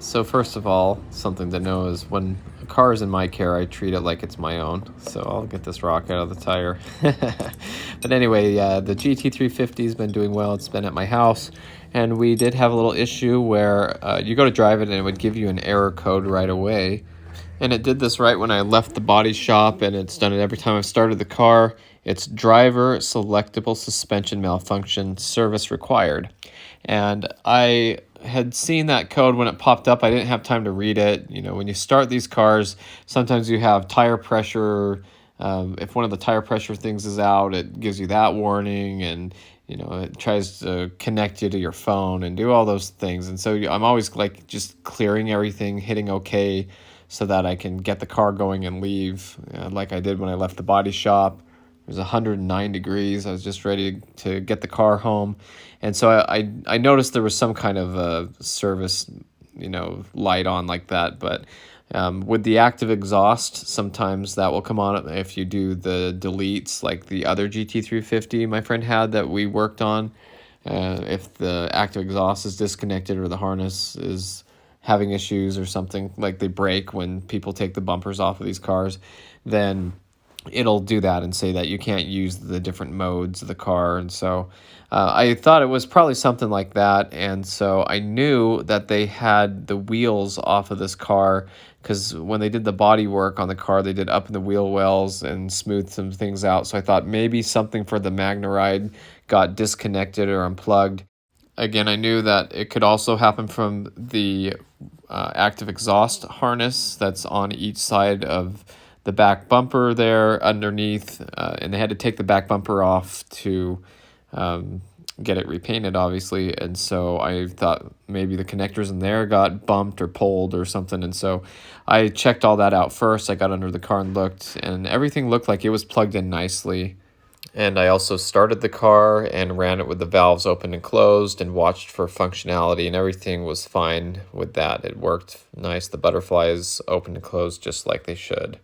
So first of all, something to know is when a car is in my care, I treat it like it's my own. So I'll get this rock out of the tire. But anyway, the GT350 has been doing well. It's been at my house. And we did have a little issue where you go to drive it and it would give you an error code right away. And it did this right when I left the body shop, and it's done it every time I've started the car. It's driver selectable suspension malfunction, service required. And I had seen that code when it popped up. I didn't have time to read it. You know, when you start these cars, sometimes you have tire pressure. If one of the tire pressure things is out, it gives you that warning, and you know, it tries to connect you to your phone and do all those things. And so I'm always like just clearing everything, hitting OK, so that I can get the car going and leave, like I did when I left the body shop. It was 109 degrees. I was just ready to get the car home. And so I noticed there was some kind of service, light on like that. But with the active exhaust, sometimes that will come on if you do the deletes, like the other GT350 my friend had that we worked on. If the active exhaust is disconnected or the harness is having issues or something, like they break when people take the bumpers off of these cars, then it'll do that and say that you can't use the different modes of the car. And so I thought it was probably something like that. And so I knew that they had the wheels off of this car, because when they did the body work on the car, they did up in the wheel wells and smoothed some things out. So I thought maybe something for the magneride got disconnected or unplugged. Again, I knew that it could also happen from the active exhaust harness that's on each side of the back bumper there underneath, and they had to take the back bumper off to get it repainted, obviously. And so I thought maybe the connectors in there got bumped or pulled or something. And so I checked all that out first. I got under the car and looked, and everything looked like it was plugged in nicely. And I also started the car and ran it with the valves open and closed and watched for functionality, and everything was fine with that. It worked nice. The butterflies opened and closed just like they should.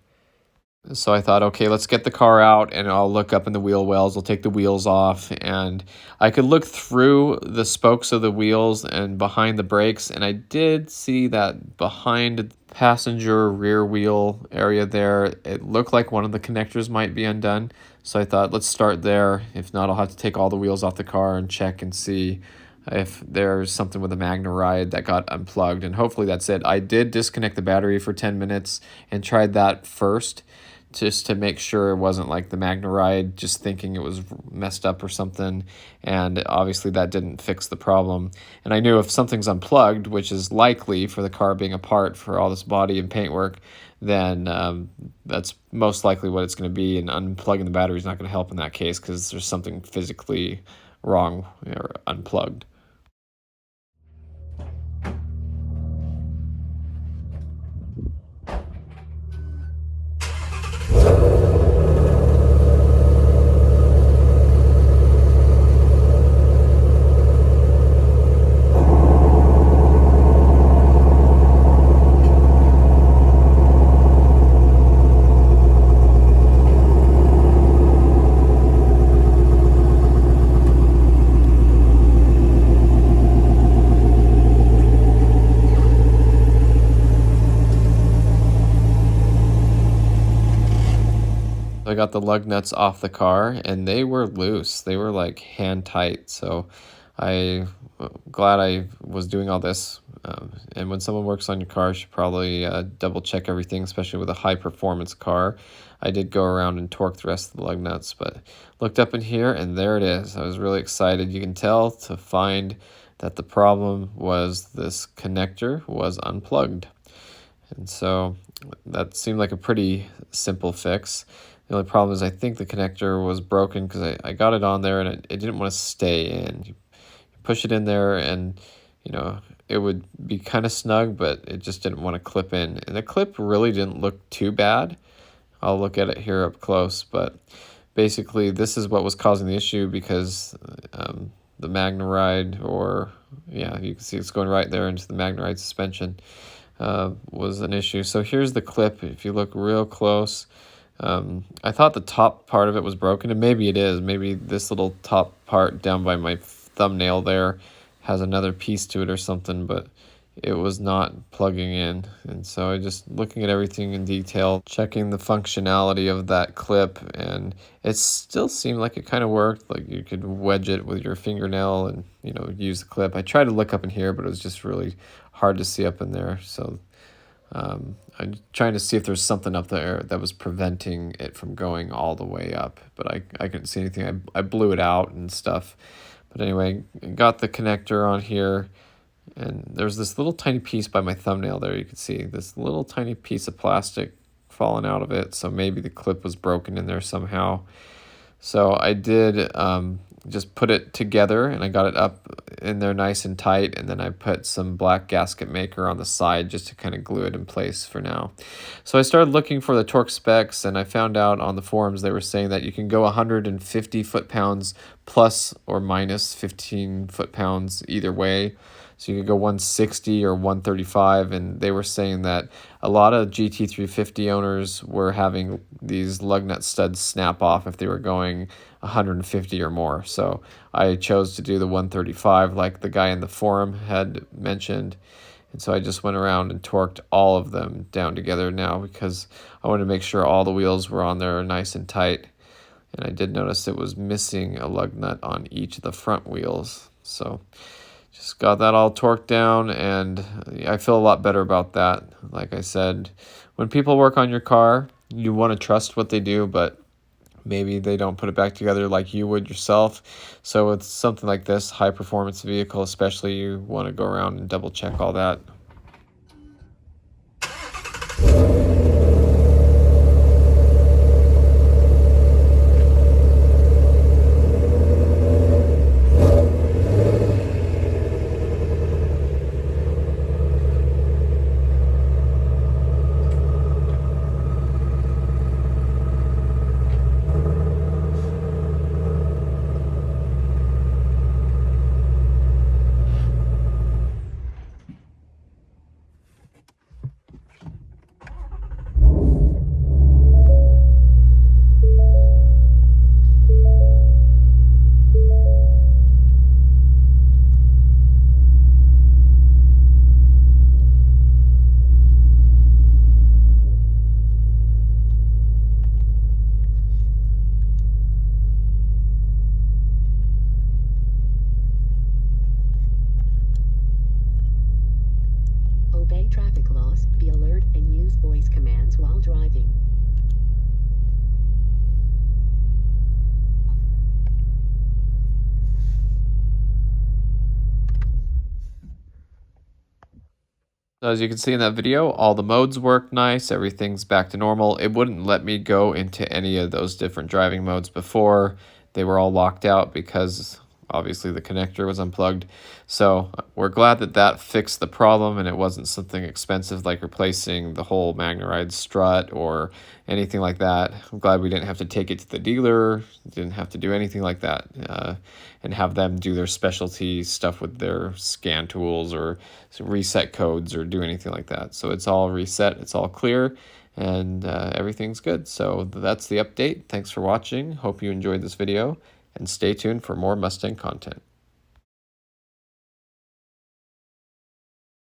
So I thought, okay, let's get the car out and I'll look up in the wheel wells. I'll take the wheels off, and I could look through the spokes of the wheels and behind the brakes. And I did see that behind the passenger rear wheel area there, it looked like one of the connectors might be undone. So I thought, let's start there. If not, I'll have to take all the wheels off the car and check and see if there's something with the magneride that got unplugged. And hopefully that's it. I did disconnect the battery for 10 minutes and tried that first, just to make sure it wasn't like the magneride just thinking it was messed up or something. And obviously that didn't fix the problem. And I knew if something's unplugged, which is likely for the car being apart for all this body and paint work, then that's most likely what it's going to be. And unplugging the battery is not going to help in that case, because there's something physically wrong or unplugged. I got the lug nuts off the car, and they were loose. They were like hand tight. So I'm glad I was doing all this. And when someone works on your car, you should probably double check everything, especially with a high performance car. I did go around and torque the rest of the lug nuts, but looked up in here and there it is. I was really excited. You can tell to find that the problem was this connector was unplugged. And so that seemed like a pretty simple fix. The only problem is I think the connector was broken, because I got it on there and it didn't want to stay in. You push it in there and, it would be kind of snug, but it just didn't want to clip in. And the clip really didn't look too bad. I'll look at it here up close, but basically this is what was causing the issue, because the magneride, or you can see it's going right there into the magneride suspension, was an issue. So here's the clip. If you look real close, I thought the top part of it was broken, and maybe it is. Maybe this little top part down by my thumbnail there has another piece to it or something, but it was not plugging in. And so I just looking at everything in detail, checking the functionality of that clip, and it still seemed like it kind of worked. Like you could wedge it with your fingernail and, you know, use the clip. I tried to look up in here, but it was just really hard to see up in there. So I'm trying to see if there's something up there that was preventing it from going all the way up, but I couldn't see anything. I blew it out and stuff. But anyway, got the connector on here, and there's this little tiny piece by my thumbnail there. You can see this little tiny piece of plastic falling out of it, so maybe the clip was broken in there somehow. So I did just put it together, and I got it up in there nice and tight, and then I put some black gasket maker on the side just to kind of glue it in place for now. So I started looking for the torque specs, and I found out on the forums they were saying that you can go 150 foot-pounds plus or minus 15 foot-pounds either way. So you could go 160 or 135, and they were saying that a lot of GT350 owners were having these lug nut studs snap off if they were going 150 or more. So I chose to do the 135 like the guy in the forum had mentioned. And so I just went around and torqued all of them down together now because I wanted to make sure all the wheels were on there nice and tight. And I did notice it was missing a lug nut on each of the front wheels. So just got that all torqued down, and I feel a lot better about that. Like I said, when people work on your car, you want to trust what they do, but maybe they don't put it back together like you would yourself. So with something like this, high performance vehicle especially, you want to go around and double check all that. Obey traffic laws, be alert, and use voice commands while driving. So as you can see in that video, all the modes work nice, everything's back to normal. It wouldn't let me go into any of those different driving modes before. They were all locked out because obviously the connector was unplugged. So we're glad that that fixed the problem and it wasn't something expensive like replacing the whole magneride strut or anything like that. I'm glad we didn't have to take it to the dealer, didn't have to do anything like that, and have them do their specialty stuff with their scan tools or reset codes or do anything like that. So it's all reset, it's all clear, and everything's good. So that's the update. Thanks for watching. Hope you enjoyed this video, and stay tuned for more Mustang content.